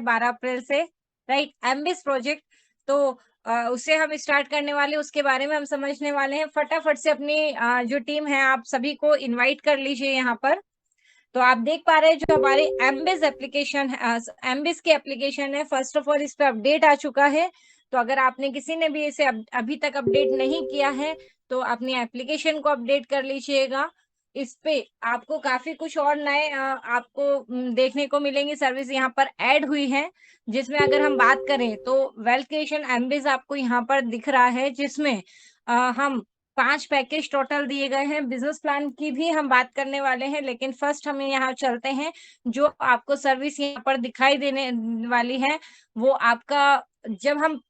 12 अप्रैल से, right, MBS project. तो उससे हम स्टार्ट करने वाले, उसके बारे में हम समझने वाले हैं। फटाफट से अपनी जो टीम है आप सभी को इनवाइट कर लीजिए यहाँ पर। तो आप देख पा रहे हैं जो हमारी एमबीएस एप्लीकेशन है, एमबीएस की एप्लीकेशन है, फर्स्ट ऑफ ऑल इस पे अपडेट आ चुका है। तो अगर आपने किसी ने भी इसे अभी तक अपडेट नहीं किया है तो अपनी एप्लीकेशन को अपडेट कर लीजिएगा। इस पे आपको काफी कुछ और नए आपको देखने को मिलेंगे। सर्विस यहाँ पर ऐड हुई है, जिसमें अगर हम बात करें तो वेल्थ क्रिएशन एमबीएस आपको यहाँ पर दिख रहा है, जिसमें हम 5 पैकेज टोटल दिए गए हैं। बिजनेस प्लान की भी हम बात करने वाले हैं, लेकिन फर्स्ट हम यहाँ चलते हैं। जो आपको सर्विस यहाँ पर दिखाई देने वाली है वो आपका, जब हम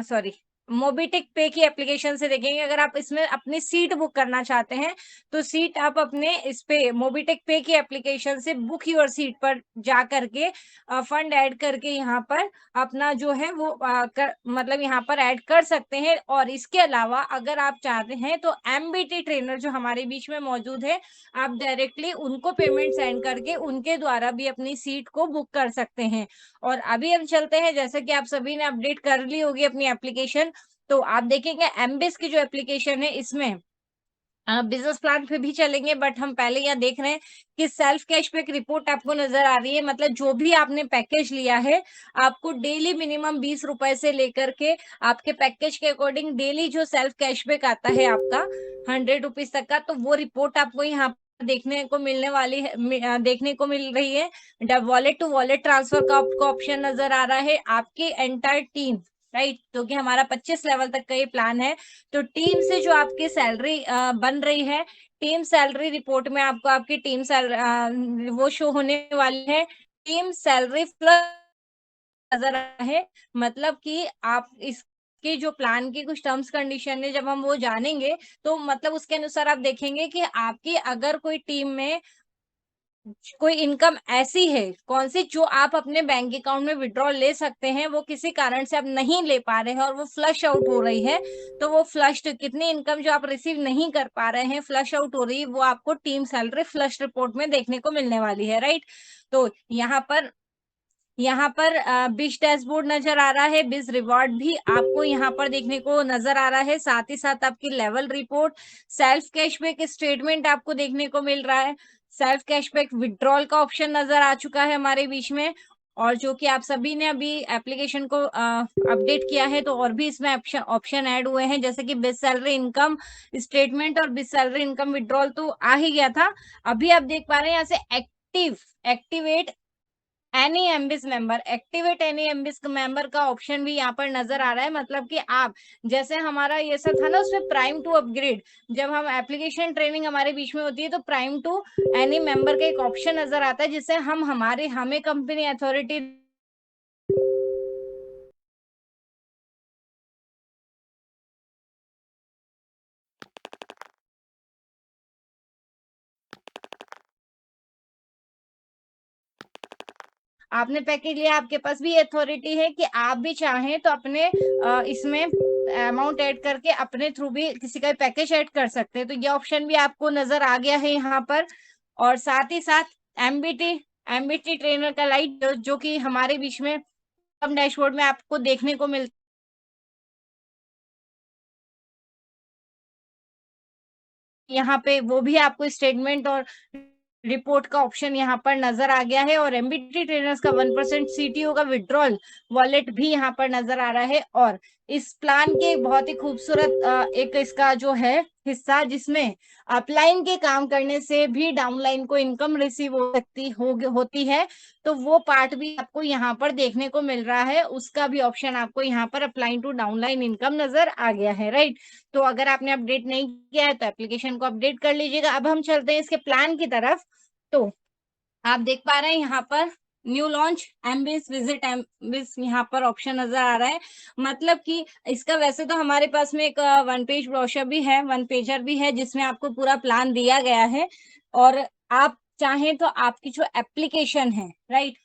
सॉरी, मोबीटेक पे की एप्लीकेशन से देखेंगे। अगर आप इसमें अपनी सीट बुक करना चाहते हैं तो सीट आप अपने इस पे मोबीटेक पे की एप्लीकेशन से बुक योर सीट पर जा करके फंड ऐड करके यहाँ पर अपना जो है वो मतलब यहाँ पर ऐड कर सकते हैं। और इसके अलावा अगर आप चाहते हैं तो एमबीटी ट्रेनर जो हमारे बीच में मौजूद है, आप डायरेक्टली उनको पेमेंट सेंड करके उनके द्वारा भी अपनी सीट को बुक कर सकते हैं। और अभी हम चलते हैं, जैसे कि आप सभी ने अपडेट कर ली होगी अपनी एप्लीकेशन, तो आप देखेंगे एमबीएस की जो एप्लीकेशन है इसमें बिजनेस प्लान पे भी चलेंगे, बट हम पहले यहाँ देख रहे हैं कि सेल्फ कैशबैक रिपोर्ट आपको नजर आ रही है। मतलब जो भी आपने पैकेज लिया है, आपको डेली मिनिमम 20 रुपए से लेकर के आपके पैकेज के अकॉर्डिंग डेली जो सेल्फ कैशबैक आता है आपका 100 रुपीज तक का, तो वो रिपोर्ट आपको यहाँ पर देखने को मिलने वाली है, देखने को मिल रही है। वॉलेट टू वॉलेट ट्रांसफर का आपको ऑप्शन नजर आ रहा है। आपकी एंटायर टीम, राइट, क्योंकि हमारा 25 लेवल तक का ये प्लान है, तो टीम से जो आपकी सैलरी बन रही है, टीम सैलरी रिपोर्ट में आपको आपकी टीम सैलरी वो शो होने वाली है। टीम सैलरी प्लस नजर आ रहा है। मतलब कि आप इसके जो प्लान की कुछ टर्म्स कंडीशन है, जब हम वो जानेंगे तो मतलब उसके अनुसार आप देखेंगे कि आपकी अगर कोई टीम में कोई इनकम ऐसी है कौन सी जो आप अपने बैंक अकाउंट में विड्रॉल ले सकते हैं, वो किसी कारण से आप नहीं ले पा रहे हैं और वो फ्लश आउट हो रही है, तो वो फ्लश्ड कितनी इनकम जो आप रिसीव नहीं कर पा रहे हैं, फ्लश आउट हो रही है, वो आपको टीम सैलरी फ्लश रिपोर्ट में देखने को मिलने वाली है, राइट। तो यहाँ पर बिज डैशबोर्ड नजर आ रहा है, बिज रिवॉर्ड भी आपको यहाँ पर देखने को नजर आ रहा है। साथ ही साथ आपकी level report, self cashback statement आपको देखने को मिल रहा है। सेल्फ कैशबैक विड्रॉल का ऑप्शन नजर आ चुका है हमारे बीच में। और जो कि आप सभी ने अभी एप्लीकेशन को अपडेट किया है, तो और भी इसमें ऑप्शन ऐड हुए हैं, जैसे कि बिज सैलरी इनकम स्टेटमेंट और बिज सैलरी इनकम विड्रॉल तो आ ही गया था। अभी आप देख पा रहे हैं यहाँ से activate any MBS member, activate any MBS member का ऑप्शन भी यहाँ पर नजर आ रहा है। मतलब कि आप, जैसे हमारा ये सब था ना उसमें प्राइम टू अपग्रेड, जब हम एप्लीकेशन ट्रेनिंग हमारे बीच में होती है तो प्राइम टू एनी मेंबर का एक ऑप्शन नजर आता है, जिससे हमें कंपनी अथॉरिटी आपने पैकेज लिया, आपके पास भी अथॉरिटी है कि आप भी चाहें तो अपने इसमें अमाउंट ऐड करके अपने थ्रू भी किसी का पैकेज ऐड कर सकते हैं। तो ये ऑप्शन भी आपको नजर आ गया है यहाँ पर। और साथ ही साथ एमबीटी एमबीटी ट्रेनर का लाइट जो कि हमारे बीच में डैशबोर्ड में आपको देखने को मिलता है, यहाँ पे वो भी आपको स्टेटमेंट और रिपोर्ट का ऑप्शन यहाँ पर नजर आ गया है। और एमबीटी ट्रेनर्स का 1% सीटीओ का विड्रॉल वॉलेट भी यहाँ पर नजर आ रहा है। और इस प्लान के बहुत ही खूबसूरत एक इसका जो है हिस्सा, जिसमें अपलाइन के काम करने से भी डाउनलाइन को इनकम रिसीव हो सकती होती है, तो वो पार्ट भी आपको यहाँ पर देखने को मिल रहा है। उसका भी ऑप्शन आपको यहाँ पर अपलाइन टू डाउनलाइन इनकम नजर आ गया है, राइट। तो अगर आपने अपडेट नहीं किया है तो एप्लीकेशन को अपडेट कर लीजिएगा। अब हम चलते हैं इसके प्लान की तरफ। तो आप देख पा रहे हैं यहाँ पर new launch MBS visit MBS यहाँ पर ऑप्शन नजर आ रहा है। मतलब कि इसका वैसे तो हमारे पास में एक वन पेज ब्रोशर भी है, वन पेजर भी है, जिसमें आपको पूरा प्लान दिया गया है। और आप चाहें तो आपकी जो एप्लीकेशन है, राइट,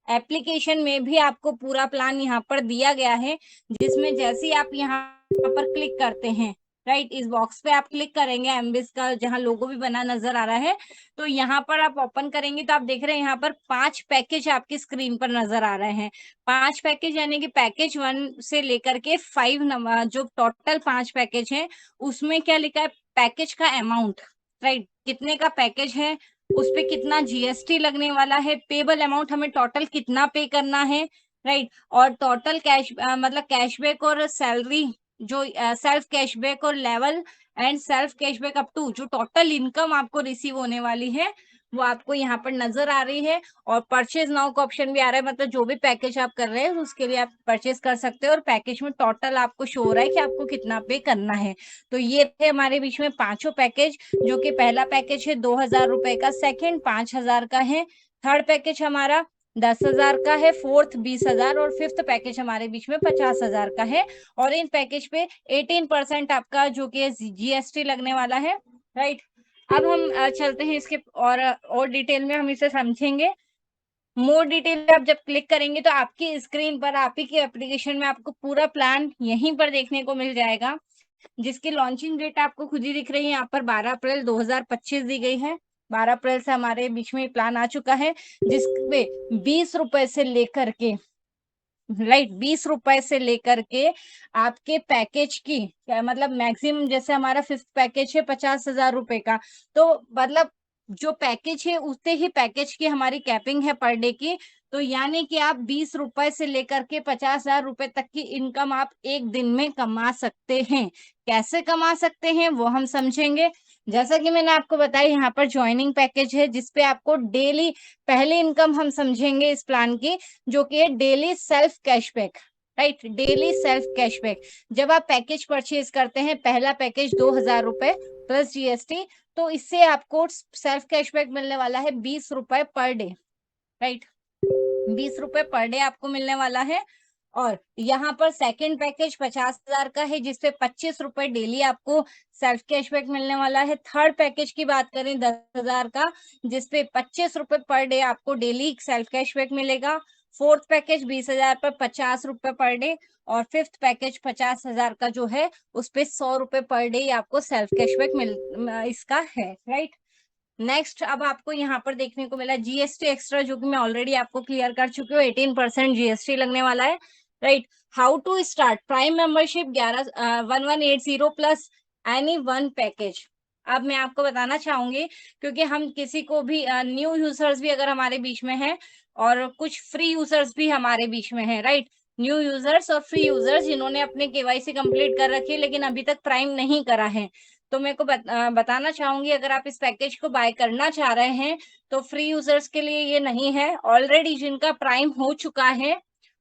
एप्लीकेशन में भी आपको पूरा प्लान यहाँ पर दिया गया है, जिसमें जैसे ही आप यहाँ पर क्लिक करते हैं राइट। इस बॉक्स पे आप क्लिक करेंगे, एमबीस का जहां लोगो भी बना नजर आ रहा है, तो यहाँ पर आप ओपन करेंगे तो आप देख रहे हैं यहाँ पर 5 पैकेज आपकी स्क्रीन पर नजर आ रहे हैं। 5 पैकेज यानी कि पैकेज 1 से लेकर के 5 जो टोटल 5 पैकेज है, उसमें क्या लिखा है, पैकेज का अमाउंट, राइट, कितने का पैकेज है, उस पे कितना जीएसटी लगने वाला है, पेबल अमाउंट हमें टोटल कितना पे करना है, राइट, और टोटल कैश मतलब कैशबैक और सैलरी, जो सेल्फ कैशबैक और level and self cashback up to जो टोटल इनकम आपको रिसीव होने वाली है वो आपको यहाँ पर नजर आ रही है। और परचेज नाउ का ऑप्शन भी आ रहा है, मतलब जो भी पैकेज आप कर रहे हैं उसके लिए आप परचेज कर सकते हो और पैकेज में टोटल आपको शो हो रहा है कि आपको कितना पे करना है। तो ये थे हमारे बीच में 5 पैकेज, जो कि पहला पैकेज है 2000 रुपए का, सेकेंड 5000 का है, थर्ड पैकेज हमारा 10,000 का है, फोर्थ 20,000 और फिफ्थ पैकेज हमारे बीच में 50,000 का है। और इन पैकेज पे 18% आपका जो कि जीएसटी लगने वाला है, राइट। अब हम चलते हैं इसके और डिटेल में हम इसे समझेंगे। मोर डिटेल में आप जब क्लिक करेंगे तो आपकी स्क्रीन पर, आप ही के एप्लीकेशन में आपको पूरा प्लान यहीं पर देखने को मिल जाएगा, जिसकी लॉन्चिंग डेट आपको खुद ही दिख रही है यहाँ पर 12 अप्रैल 2025 दी गई है। 12 अप्रैल से हमारे बीच में प्लान आ चुका है, जिसपे 20 रुपए से लेकर के, राइट, 20 रुपए से लेकर के आपके पैकेज की मतलब मैक्सिमम, जैसे हमारा फिफ्थ पैकेज है 50,000 रुपए का, तो मतलब जो पैकेज है उतने ही पैकेज की हमारी कैपिंग है पर डे की। तो यानी कि आप 20 रुपए से लेकर के 50,000 रुपए तक की इनकम आप एक दिन में कमा सकते हैं। कैसे कमा सकते हैं वो हम समझेंगे। जैसा कि मैंने आपको बताया, यहाँ पर ज्वाइनिंग पैकेज है जिसपे आपको डेली, पहली इनकम हम समझेंगे इस प्लान की, जो कि है daily self cashback, right, daily self cashback. जब आप पैकेज परचेज करते हैं, पहला पैकेज 2000 रुपए प्लस जीएसटी, तो इससे आपको सेल्फ कैशबैक मिलने वाला है 20 रुपए पर डे, राइट, 20 रुपए पर डे आपको मिलने वाला है। और यहाँ पर सेकंड पैकेज 50,000 का है, जिसपे 25 रुपए डेली आपको सेल्फ कैशबैक मिलने वाला है। थर्ड पैकेज की बात करें 10,000 का, जिसपे 25 रुपए पर डे आपको डेली सेल्फ कैशबैक मिलेगा। फोर्थ पैकेज 20,000 पर 50 रुपए पर डे, और फिफ्थ पैकेज 50,000 का जो है उस पे 100 रुपए पर डे आपको सेल्फ कैशबैक इसका है, राइट। नेक्स्ट, अब आपको यहाँ पर देखने को मिला जीएसटी एक्स्ट्रा, जो कि मैं ऑलरेडी आपको क्लियर कर चुकी हूँ, 18% जीएसटी लगने वाला है, right. How to start prime membership 1180 plus any one package. अब मैं आपको बताना चाहूंगी, क्योंकि हम किसी को भी न्यू यूजर्स भी अगर हमारे बीच में है और कुछ फ्री यूजर्स भी हमारे बीच में है, राइट, न्यू यूजर्स और फ्री यूजर्स जिन्होंने अपने केवाईसी कंप्लीट कर रखी है लेकिन अभी तक प्राइम नहीं करा है, तो मेरे को बताना चाहूंगी, अगर आप इस पैकेज को बाय करना चाह रहे हैं तो फ्री यूजर्स के लिए ये नहीं है। ऑलरेडी जिनका प्राइम हो चुका है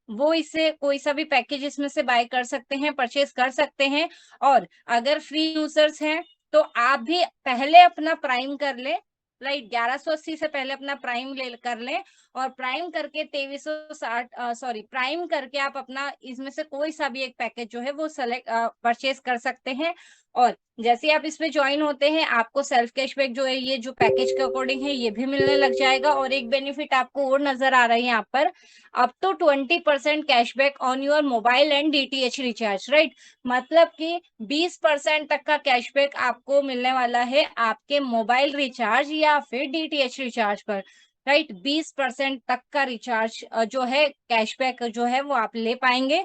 वो इससे कोई सा भी पैकेज इसमें से बाय कर सकते हैं, परचेज कर सकते हैं। और अगर फ्री यूजर्स हैं तो आप भी पहले अपना प्राइम कर ले, राइट, 1180 से पहले अपना प्राइम ले कर लें, और प्राइम करके 2360 सॉरी, प्राइम करके आप अपना इसमें से कोई सा भी एक पैकेज जो है वो सेलेक्ट परचेज कर सकते हैं। और जैसे आप इसमें ज्वाइन होते हैं आपको सेल्फ कैशबैक जो है ये जो पैकेज के अकॉर्डिंग है ये भी मिलने लग जाएगा। और एक बेनिफिट आपको और नजर आ रहा है यहाँ पर, up to 20% cashback on your mobile and DTH recharge, right, मतलब कि 20% तक का कैशबैक आपको मिलने वाला है आपके मोबाइल रिचार्ज या फिर डीटीएच रिचार्ज पर, राइट। 20% तक का रिचार्ज जो है कैशबैक जो है वो आप ले पाएंगे।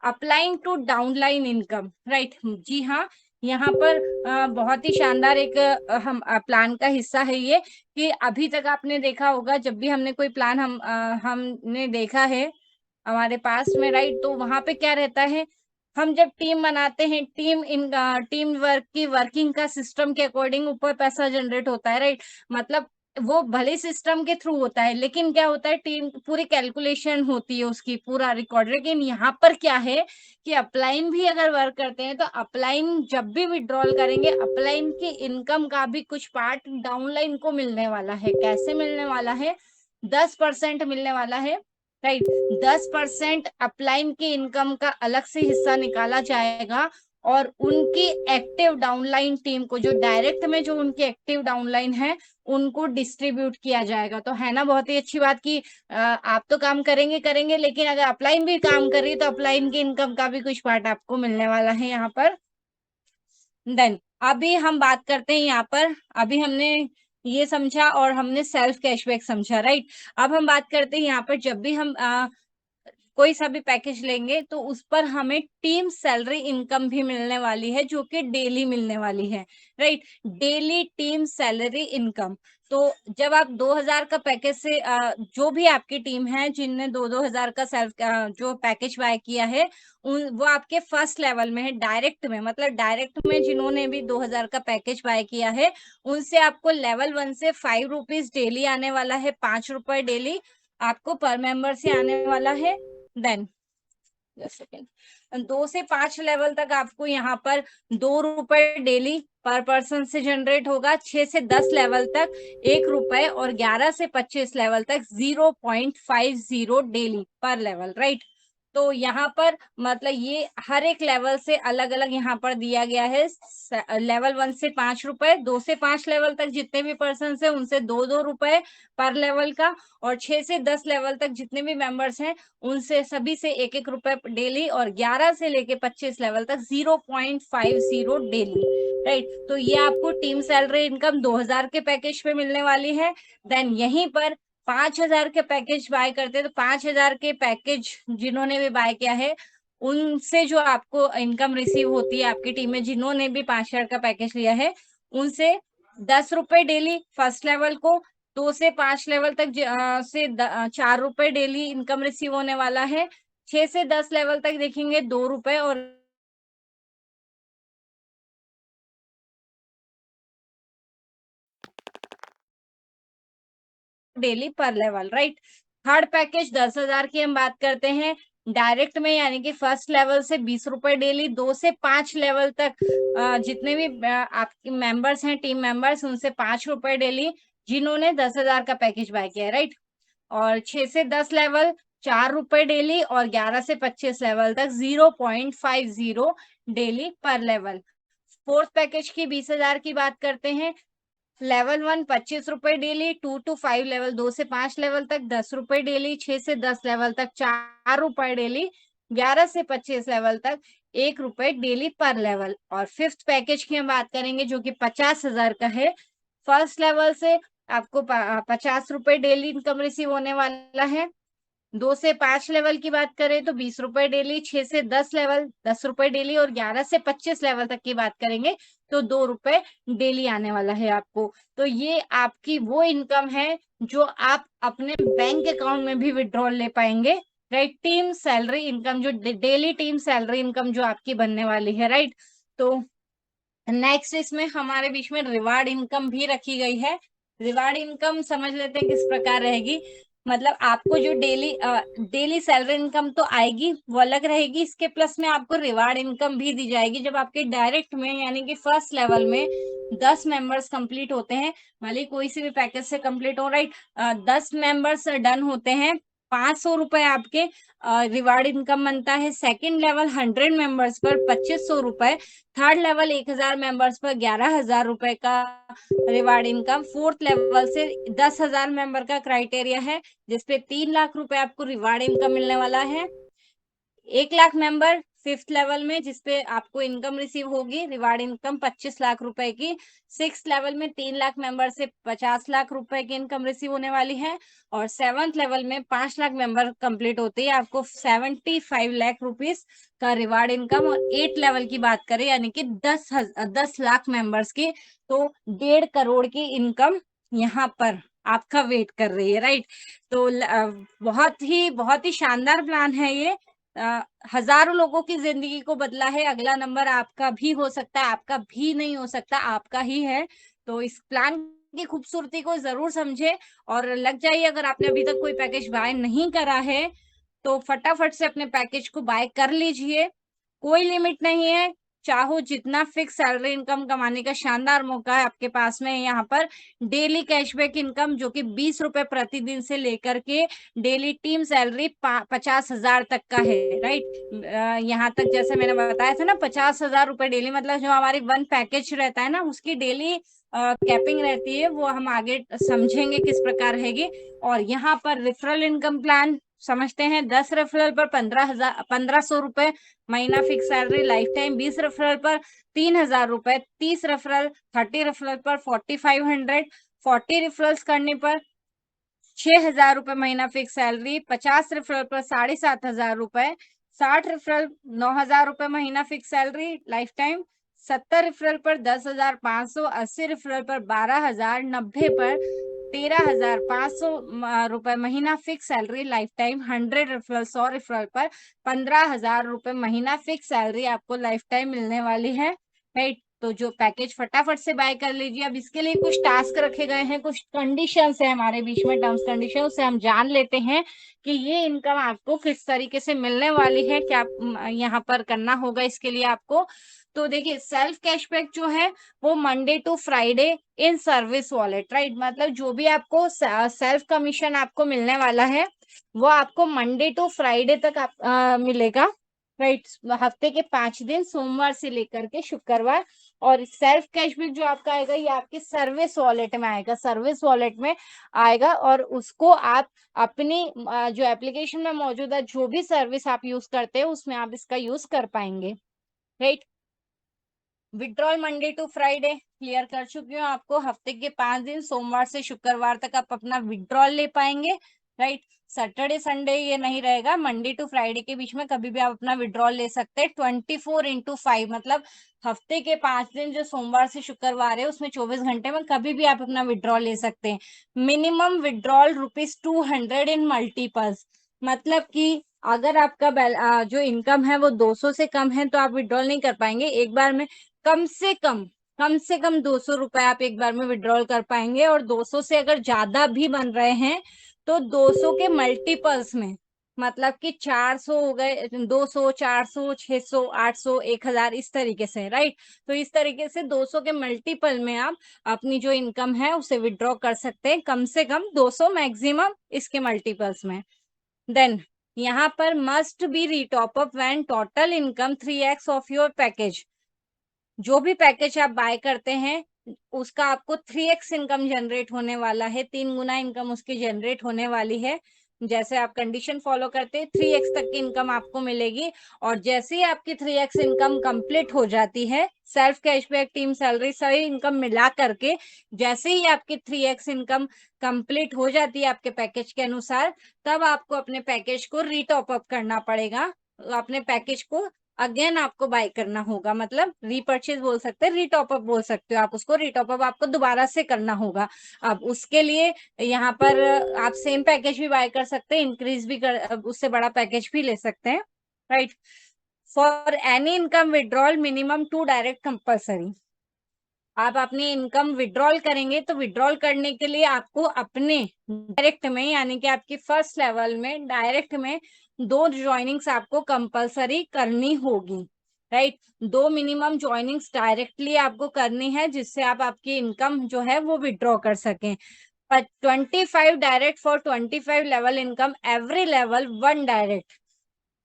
Applying to downline income, right, जी हाँ, यहाँ पर बहुत ही शानदार एक हम प्लान का हिस्सा है ये, कि अभी तक आपने देखा होगा जब भी हमने कोई प्लान हमने देखा है हमारे पास में, राइट, तो वहां पे क्या रहता है, हम जब टीम बनाते हैं, टीम वर्क की वर्किंग का सिस्टम के अकॉर्डिंग ऊपर पैसा जनरेट होता है, राइट, मतलब वो भले सिस्टम के थ्रू होता है लेकिन क्या होता है, टीम पूरी कैलकुलेशन होती है उसकी, पूरा रिकॉर्ड। लेकिन यहाँ पर क्या है कि अपलाइन भी अगर वर्क करते हैं तो अपलाइन जब भी विड्रॉल करेंगे, अपलाइन की इनकम का भी कुछ पार्ट डाउनलाइन को मिलने वाला है। कैसे मिलने वाला है, 10% मिलने वाला है, राइट, 10% अपलाइन की इनकम का अलग से हिस्सा निकाला जाएगा और उनकी एक्टिव डाउनलाइन टीम को, जो डायरेक्ट में जो उनकी एक्टिव डाउनलाइन है उनको डिस्ट्रीब्यूट किया जाएगा। तो है ना बहुत ही अच्छी बात की आप तो काम करेंगे करेंगे, लेकिन अगर अपलाइन भी काम कर रही है तो अपलाइन की इनकम का भी कुछ पार्ट आपको मिलने वाला है यहाँ पर। देन अभी हम बात करते हैं यहाँ पर, अभी हमने ये समझा और हमने सेल्फ कैशबैक समझा, राइट। अब हम बात करते हैं यहाँ पर, जब भी हम कोई सा भी पैकेज लेंगे तो उस पर हमें टीम सैलरी इनकम भी मिलने वाली है, जो कि डेली मिलने वाली है, right. Daily team salary income. तो जब आप 2000 का पैकेज से जो भी आपकी टीम है जिनने 2-2000 का सेल्फ जो पैकेज बाय किया है, उन वो आपके फर्स्ट लेवल में है, डायरेक्ट में, मतलब डायरेक्ट में जिन्होंने भी 2000 का पैकेज बाय किया है, उनसे आपको लेवल 1 से 5 रुपीज डेली आने वाला है, 5 रुपए डेली आपको पर मेंबर से आने वाला है। देन जस्ट सेकंड, 2 से 5 लेवल तक आपको यहाँ पर 2 रुपए डेली पर पर्सन से जनरेट होगा। 6 से 10 लेवल तक 1 रुपए और 11 से 25 लेवल तक 0.50 डेली पर लेवल, राइट। तो यहाँ पर मतलब ये हर एक लेवल से अलग अलग यहाँ पर दिया गया है। लेवल 1 से 5 रुपए, 2 से 5 लेवल तक जितने भी पर्सन है उनसे 2-2 रुपए पर लेवल का, और 6 से 10 लेवल तक जितने भी मेंबर्स हैं उनसे सभी से 1-1 रुपए डेली, और 11 से लेके 25 लेवल तक 0.50 डेली, राइट। तो ये आपको टीम सैलरी इनकम 2000 के पैकेज पे मिलने वाली है। देन यहीं पर 5000 के पैकेज बाय करते हैं, तो 5000 के पैकेज जिन्होंने भी बाय किया है उनसे जो आपको इनकम रिसीव होती है आपकी टीम में, जिन्होंने भी 5000 का पैकेज लिया है उनसे 10 रुपए डेली फर्स्ट लेवल को, 2 से 5 लेवल तक 4 रुपए डेली इनकम रिसीव होने वाला है। 6 से 10 लेवल तक देखेंगे 2 रुपए और डेली पर लेवल, राइट। थर्ड पैकेज 10,000 की हम बात करते हैं डायरेक्ट में, यानी कि फर्स्ट लेवल से 20 रुपए डेली, 2 से 5 लेवल तक जितने भी आपके मेंबर्स हैं टीम मेंबर्स उनसे 5 रुपए डेली, जिन्होंने 10,000 का पैकेज बाय किया है, राइट। और 6 से 10 लेवल 4 रुपए डेली, और 11 से 25 लेवल तक 0.50 डेली पर लेवल। फोर्थ पैकेज की 20,000 की बात करते हैं। लेवल 1 25 रुपए डेली, 2 to 5 लेवल 2 से 5 लेवल तक 10 रुपए डेली, 6 से 10 लेवल तक 4 रुपए डेली, 11 से 25 लेवल तक 1 रुपए डेली पर लेवल। और फिफ्थ पैकेज की हम बात करेंगे जो कि 50,000 का है। फर्स्ट लेवल से आपको 50 रुपए डेली इनकम रिसीव होने वाला है। 2 से 5 लेवल की बात करें तो 20 रुपए डेली, 6 से 10 लेवल 10 रुपए डेली, और 11 से 25 लेवल तक की बात करेंगे तो 2 रुपए डेली आने वाला है आपको। तो ये आपकी वो इनकम है जो आप अपने बैंक अकाउंट में भी विड्रॉल ले पाएंगे, राइट। टीम सैलरी इनकम जो डेली टीम सैलरी इनकम जो आपकी बनने वाली है, राइट। तो नेक्स्ट इसमें हमारे बीच में रिवार्ड इनकम भी रखी गई है। रिवार्ड इनकम समझ लेते हैं किस प्रकार रहेगी। मतलब आपको जो डेली सैलरी इनकम तो आएगी वो अलग रहेगी, इसके प्लस में आपको रिवार्ड इनकम भी दी जाएगी जब आपके डायरेक्ट में यानी कि फर्स्ट लेवल में 10 मेंबर्स कंप्लीट होते हैं। भले कोई से भी पैकेज से कंप्लीट हो, राइट। 10 मेंबर्स डन होते हैं, 500 रुपए आपके रिवार्ड इनकम बनता है। सेकंड लेवल 100 मेंबर्स पर 2500 रुपए, थर्ड लेवल 1000 मेंबर्स पर 11,000 रुपए का रिवार्ड इनकम। फोर्थ लेवल से 10,000 मेंबर का क्राइटेरिया है जिसपे 3 लाख रुपए आपको रिवार्ड इनकम मिलने वाला है। 1 लाख मेंबर फिफ्थ लेवल में जिसपे आपको इनकम रिसीव होगी रिवार्ड इनकम 25 लाख रुपए की। सिक्स लेवल में 3 लाख मेंबर से 50 लाख रुपए की इनकम रिसीव होने वाली है। और सेवंथ लेवल में 5 लाख मेंबर कंप्लीट होते ही आपको 75 लाख रुपीस का रिवार्ड इनकम। और 8 लेवल की बात करें यानी कि 10 लाख मेंबर्स की, तो 1.5 करोड़ की इनकम यहाँ पर आपका वेट कर रही है, राइट। तो बहुत ही शानदार प्लान है ये। हजारों लोगों की जिंदगी को बदला है। अगला नंबर आपका भी हो सकता है, आपका भी नहीं हो सकता, आपका ही है। तो इस प्लान की खूबसूरती को जरूर समझे और लग जाइए। अगर आपने अभी तक कोई पैकेज बाय नहीं करा है तो फटाफट से अपने पैकेज को बाय कर लीजिए। कोई लिमिट नहीं है, चाहो जितना फिक्स सैलरी इनकम कमाने का शानदार मौका है आपके पास में। यहाँ पर डेली कैशबैक इनकम जो कि 20 रुपए प्रतिदिन से लेकर के डेली टीम सैलरी 50,000 तक का है, राइट। यहाँ तक जैसे मैंने बताया था ना 50,000 रुपए डेली, मतलब जो हमारी वन पैकेज रहता है ना उसकी डेली कैपिंग रहती है, वो हम आगे समझेंगे किस प्रकार रहेगी। और यहाँ पर रेफरल इनकम प्लान समझते हैं। 10 रेफरल पर 1500 रुपए महीना fix salary life time. 20 referral पर 3000 रुपए। 30 रेफरल 30 रेफरल पर 4500। 40 रेफरल्स करने पर 6000 रुपए महीना फिक्स सैलरी। 50 रेफरल पर 7500 रुपए। 60 रेफरल 9000 रुपए महीना fix salary life time. 70 referral पर 10,500। 80 रेफरल पर 12,000। 90 पर 13,500 रुपए महीना fix salary life time. 100 referral 100 referral पर 15,000 रुपए महीना फिक्स सैलरी आपको लाइफ टाइम मिलने वाली है। राइट, तो जो पैकेज फटाफट से बाय कर लीजिए। अब इसके लिए कुछ टास्क रखे गए हैं, कुछ कंडीशंस है हमारे बीच में, टर्म्स कंडीशन से हम जान लेते हैं कि ये इनकम आपको किस तरीके से मिलने वाली है, क्या यहाँ पर करना होगा इसके लिए आपको। तो देखिए, सेल्फ कैशबैक जो है वो Monday to Friday in service wallet, right, मतलब जो भी आपको सेल्फ कमीशन आपको मिलने वाला है वो आपको मंडे टू फ्राइडे तक मिलेगा। राइट, हफ्ते के 5 दिन, सोमवार से लेकर के शुक्रवार। और सेल्फ कैशबैक जो आपका आएगा ये आपके सर्विस वॉलेट में आएगा, सर्विस वॉलेट में आएगा। और उसको आप अपनी जो एप्लीकेशन में मौजूद है, जो भी सर्विस आप यूज करते हैं उसमें आप इसका यूज कर पाएंगे। Right, withdrawal Monday to Friday clear कर चुकी हूँ आपको। हफ्ते के 5 दिन, सोमवार से शुक्रवार तक आप अपना विड्रॉल ले पाएंगे। राइट, सैटरडे संडे ये नहीं रहेगा, मंडे टू फ्राइडे के बीच में कभी भी आप अपना विड्रॉल ले सकते हैं। 24/5 मतलब हफ्ते के 5 दिन जो सोमवार से शुक्रवार है उसमें 24 घंटे में कभी भी आप अपना विड्रॉल ले सकते हैं। मिनिमम विड्रॉल ₹200 इन मल्टीपल्स, मतलब कि अगर आपका जो इनकम है वो 200 से कम है तो आप विड्रॉल नहीं कर पाएंगे एक बार में। कम से कम 200 रुपए आप एक बार में विड्रॉल कर पाएंगे। और 200 से अगर ज्यादा भी बन रहे हैं तो 200 के मल्टीपल्स में, मतलब कि 400 हो गए, 200, 400, 600, 800, 1000 इस तरीके से। राइट, तो इस तरीके से 200 के मल्टीपल में आप अपनी जो इनकम है उसे विड्रॉ कर सकते हैं, कम से कम 200, मैक्सिमम इसके मल्टीपल्स में। देन यहाँ पर must be retop up when total income 3x of your package. जो भी पैकेज आप बाय करते हैं उसका आपको 3x इनकम जनरेट होने वाला है, 3 गुना इनकम उसकी जनरेट होने वाली है। जैसे आप कंडीशन फॉलो करते हैं 3x तक की इनकम आपको मिलेगी। और जैसे ही आपकी 3x इनकम कंप्लीट हो जाती है, सेल्फ कैशबैक, टीम सैलरी, सभी इनकम मिला करके जैसे ही आपकी 3x इनकम कंप्लीट हो जाती है आपके पैकेज के अनुसार, तब आपको अपने पैकेज को रीटॉप अप करना पड़ेगा। अपने पैकेज को अगेन आपको बाय करना होगा, मतलब रीपर्चेज बोल सकते हैं, रीटॉप अप बोल सकते हो आप उसको। रीटॉप अप आपको दोबारा से करना होगा। अब उसके लिए यहाँ पर आप सेम पैकेज भी बाय कर सकते हैं, इंक्रीज भी कर, उससे बड़ा पैकेज भी ले सकते हैं। Right, for any income withdrawal minimum 2 direct compulsory. आप अपनी इनकम विड्रॉल करेंगे तो विड्रॉल करने के लिए आपको अपने डायरेक्ट में, यानी कि आपकी फर्स्ट लेवल में डायरेक्ट में 2 ज्वाइनिंग्स आपको कंपलसरी करनी होगी। राइट, 2 मिनिमम ज्वाइनिंग्स डायरेक्टली आपको करनी है जिससे आप आपकी इनकम जो है वो विड्रॉ कर सकें। 25 direct for 25 level income, every level 1 direct.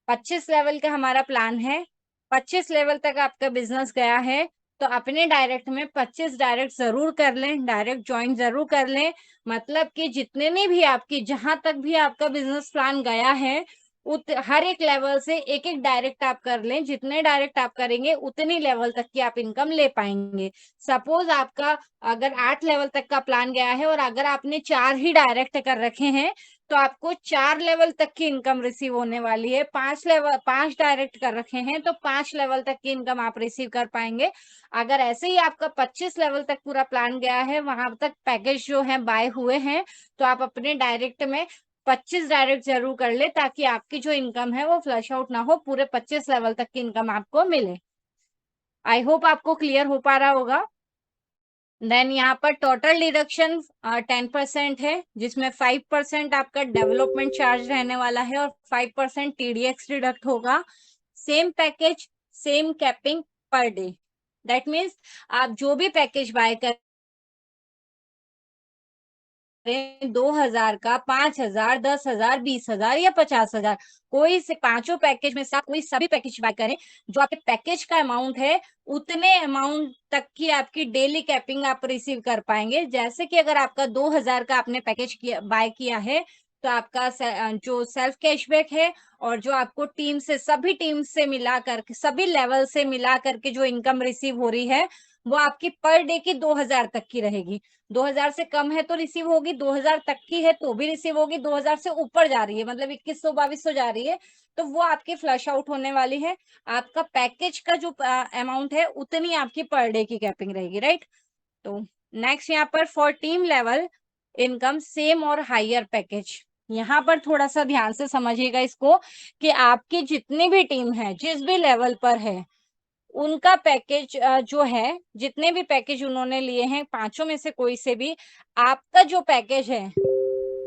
25 level का हमारा प्लान है। 25 लेवल तक आपका बिजनेस गया है तो अपने डायरेक्ट में 25 डायरेक्ट जरूर कर लें, डायरेक्ट ज्वाइन जरूर कर लें। मतलब कि जितने में भी आपकी, जहां तक भी आपका बिजनेस प्लान गया है हर एक लेवल से एक एक डायरेक्ट आप कर लें। जितने डायरेक्ट आप करेंगे उतनी लेवल तक की आप इनकम ले पाएंगे। सपोज आपका अगर 8 लेवल तक का प्लान गया है और अगर आपने 4 ही डायरेक्ट कर रखे हैं तो आपको 4 लेवल तक की इनकम रिसीव होने वाली है। 5 डायरेक्ट कर रखे हैं तो 5 लेवल तक की इनकम आप रिसीव कर पाएंगे। अगर ऐसे ही आपका 25 लेवल तक पूरा प्लान गया है, वहां तक पैकेज जो है बाय हुए हैं, तो आप अपने डायरेक्ट में 25 डायरेक्ट जरूर कर ले ताकि आपकी जो इनकम है वो फ्लश आउट ना हो, पूरे 25 लेवल तक की इनकम आपको मिले। आई होप आपको क्लियर हो पा रहा होगा। देन यहाँ पर टोटल डिडक्शन 10% है, जिसमें 5% आपका डेवलपमेंट चार्ज रहने वाला है और 5% TDX डिडक्ट होगा। Same package, same capping per day. That means आप जो भी पैकेज बाय कर 2000 का, 5000, 10,000, 20,000 या 50,000, कोई से पांचों पैकेज में से आप कोई सभी पैकेज बाय करें, जो आपके पैकेज का अमाउंट है उतने अमाउंट तक की आपकी डेली कैपिंग आप रिसीव कर पाएंगे। जैसे कि अगर आपका 2000 का आपने पैकेज बाय किया है तो आपका जो सेल्फ कैशबैक है और जो आपको टीम से, सभी टीम से मिला करके, सभी लेवल से मिला करके जो इनकम रिसीव हो रही है, वो आपकी पर डे की 2000 तक की रहेगी। 2000 से कम है तो रिसीव होगी, 2000 तक की है तो भी रिसीव होगी, 2000 से ऊपर जा रही है मतलब 2100-2200 जा रही है तो वो आपकी फ्लश आउट होने वाली है। आपका पैकेज का जो अमाउंट है उतनी आपकी पर डे की कैपिंग रहेगी, राइट। तो नेक्स्ट यहाँ पर for team level income same और हायर पैकेज। यहाँ पर थोड़ा सा ध्यान से समझिएगा इसको कि आपकी जितनी भी टीम है, जिस भी लेवल पर है, उनका पैकेज जो है, जितने भी पैकेज उन्होंने लिए हैं, पांचों में से कोई से भी, आपका जो पैकेज है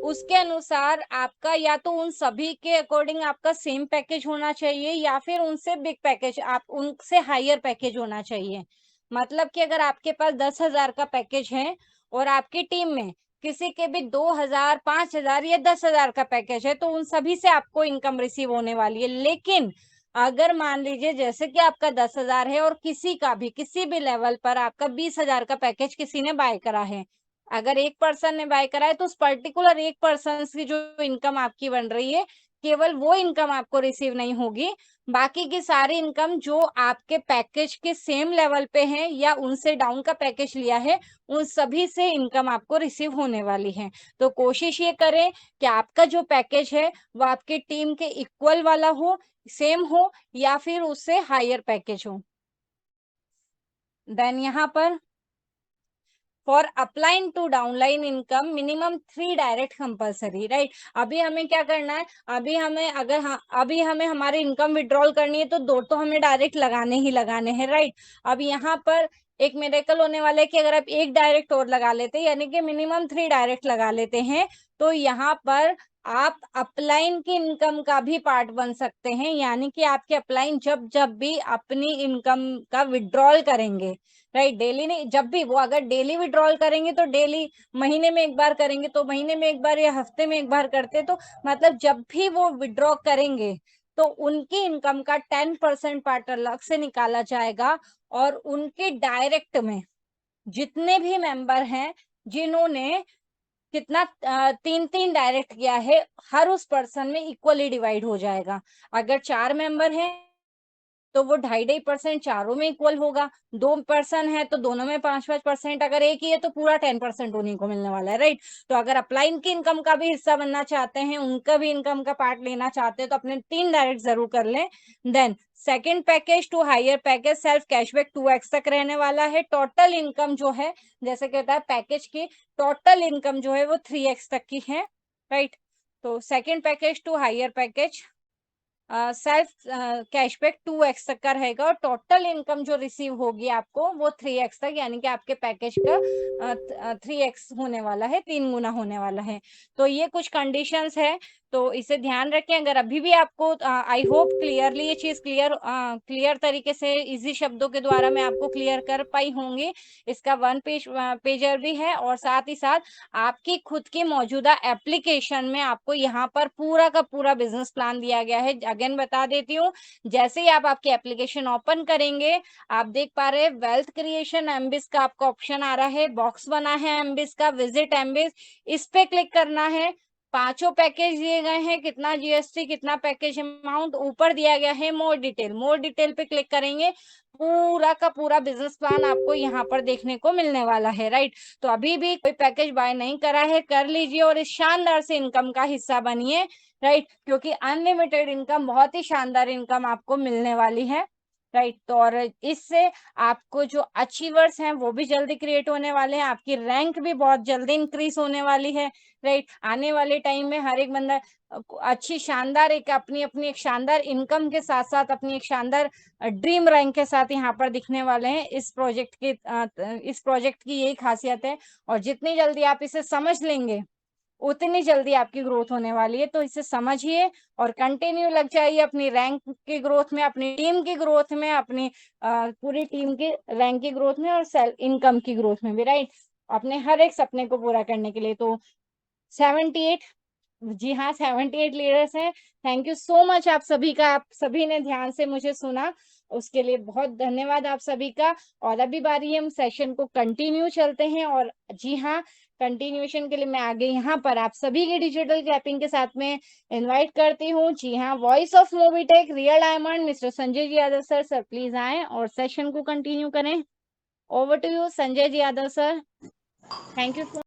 उसके अनुसार आपका या तो उन सभी के अकॉर्डिंग आपका सेम पैकेज होना चाहिए या फिर उनसे बिग पैकेज, आप उनसे हायर पैकेज होना चाहिए। मतलब कि अगर आपके पास 10,000 का पैकेज है और आपकी टीम में किसी के भी 2,000, 5,000 या 10,000 का पैकेज है तो उन सभी से आपको इनकम रिसीव होने वाली है। लेकिन अगर मान लीजिए जैसे कि आपका 10,000 है और किसी का भी, किसी भी लेवल पर आपका 20,000 का पैकेज किसी ने बाय करा है, अगर एक पर्सन ने बाय करा है तो उस पर्टिकुलर एक पर्सन की जो इनकम आपकी बन रही है, केवल वो इनकम आपको रिसीव नहीं होगी, बाकी की सारी इनकम जो आपके पैकेज के सेम लेवल पे है या उनसे डाउन का पैकेज लिया है, उन सभी से इनकम आपको रिसीव होने वाली है। तो कोशिश ये करें कि आपका जो पैकेज है वो आपकी टीम के इक्वल वाला हो, सेम हो या फिर उससे हायर पैकेज हो। देन यहाँ पर for upline to downline income minimum 3 direct compulsory, right. अभी हमें क्या करना है, अभी हमें अगर अभी हमें हमारी इनकम विड्रॉल करनी है तो 2 तो हमें डायरेक्ट लगाने ही लगाने हैं, राइट। अब यहाँ पर एक मिरेकल होने वाला है कि अगर आप एक डायरेक्ट और लगा लेते हैं, यानी कि मिनिमम 3 डायरेक्ट लगा लेते हैं, तो यहाँ पर आप अपलाइन की इनकम का भी पार्ट बन सकते हैं। यानी कि आपके अपलाइन जब जब भी अपनी इनकम का विड्रॉल करेंगे, राइट, डेली नहीं, जब भी वो अगर डेली विड्रॉल करेंगे तो डेली, महीने में एक बार करेंगे तो महीने में एक बार या हफ्ते में एक बार करते, तो मतलब जब भी वो विड्रॉ करेंगे तो उनकी इनकम का 10% पार्ट अलग से निकाला जाएगा और उनके डायरेक्ट में जितने भी मेंबर हैं जिन्होंने कितना 3-3 डायरेक्ट किया है, हर उस पर्सन में इक्वली डिवाइड हो जाएगा। अगर 4 मेंबर हैं तो वो 2.5% चारों में इक्वल होगा, 2 पर्सन है तो दोनों में 5-5%, अगर एक ही है तो पूरा 10% उन्हीं को मिलने वाला है, राइट। तो अगर अपलाइन की इनकम का भी हिस्सा बनना चाहते हैं, उनका भी इनकम का पार्ट लेना चाहते हैं तो अपने 3 डायरेक्ट जरूर कर लें। Then second package to higher package self cashback 2x तक रहने वाला है। टोटल इनकम जो है, जैसे कहता है पैकेज की टोटल इनकम जो है वो 3x तक की है, राइट। तो second package to higher package self cashback 2x तक का रहेगा और टोटल इनकम जो रिसीव होगी आपको वो 3x तक, यानी कि आपके पैकेज का 3x होने वाला है, 3 गुना होने वाला है। तो ये कुछ कंडीशंस है, तो इसे ध्यान रखें। अगर अभी भी आपको आई होप क्लियरली ये चीज क्लियर तरीके से इजी शब्दों के द्वारा मैं आपको क्लियर कर पाई होंगी। इसका 1 पेजर भी है और साथ ही साथ आपकी खुद की मौजूदा एप्लीकेशन में आपको यहाँ पर पूरा का पूरा बिजनेस प्लान दिया गया है। अगेन बता देती हूँ, जैसे ही आप आपकी एप्लीकेशन ओपन करेंगे, आप देख पा रहे हैं वेल्थ क्रिएशन एमबिस का आपका ऑप्शन आ रहा है, बॉक्स बना है एमबिस का, विजिट एमबिस, इस पे क्लिक करना है। पांचों पैकेज दिए गए हैं, कितना जीएसटी, कितना पैकेज अमाउंट, ऊपर दिया गया है मोर डिटेल पे क्लिक करेंगे, पूरा का पूरा बिजनेस प्लान आपको यहाँ पर देखने को मिलने वाला है, राइट। तो अभी भी कोई पैकेज बाय नहीं करा है, कर लीजिए और इस शानदार से इनकम का हिस्सा बनिए, राइट, क्योंकि अनलिमिटेड इनकम, बहुत ही शानदार इनकम आपको मिलने वाली है, राइट। तो और इससे आपको जो अचीवर्स हैं वो भी जल्दी क्रिएट होने वाले हैं, आपकी रैंक भी बहुत जल्दी इंक्रीज होने वाली है, राइट। आने वाले टाइम में हर एक बंदा अच्छी शानदार एक अपनी अपनी एक शानदार इनकम के साथ साथ अपनी एक शानदार ड्रीम रैंक के साथ यहाँ पर दिखने वाले हैं। इस प्रोजेक्ट की यही खासियत है और जितनी जल्दी आप इसे समझ लेंगे उतनी जल्दी आपकी ग्रोथ होने वाली है। तो इसे समझिए और कंटिन्यू लग जाइए अपनी रैंक की ग्रोथ में, अपनी टीम की ग्रोथ में, अपनी पूरी टीम की रैंक की ग्रोथ में और सेल्फ इनकम की ग्रोथ में भी, राइट, अपने हर एक सपने को पूरा करने के लिए। तो 78, जी हाँ, 78 लीडर्स हैं। थैंक यू सो मच आप सभी का, आप सभी ने ध्यान से मुझे सुना, उसके लिए बहुत धन्यवाद आप सभी का। और अभी बारी है हम सेशन को कंटिन्यू चलते हैं। और जी हाँ, कंटिन्यूएशन के लिए मैं आगे यहाँ पर आप सभी की डिजिटल क्लैपिंग के साथ में इनवाइट करती हूँ। जी हाँ, voice of Mobitech real diamond mister Sanjay ji Yadav sir, sir please आए और सेशन को कंटिन्यू करें। Over to you Sanjay ji Yadav sir. Thank you so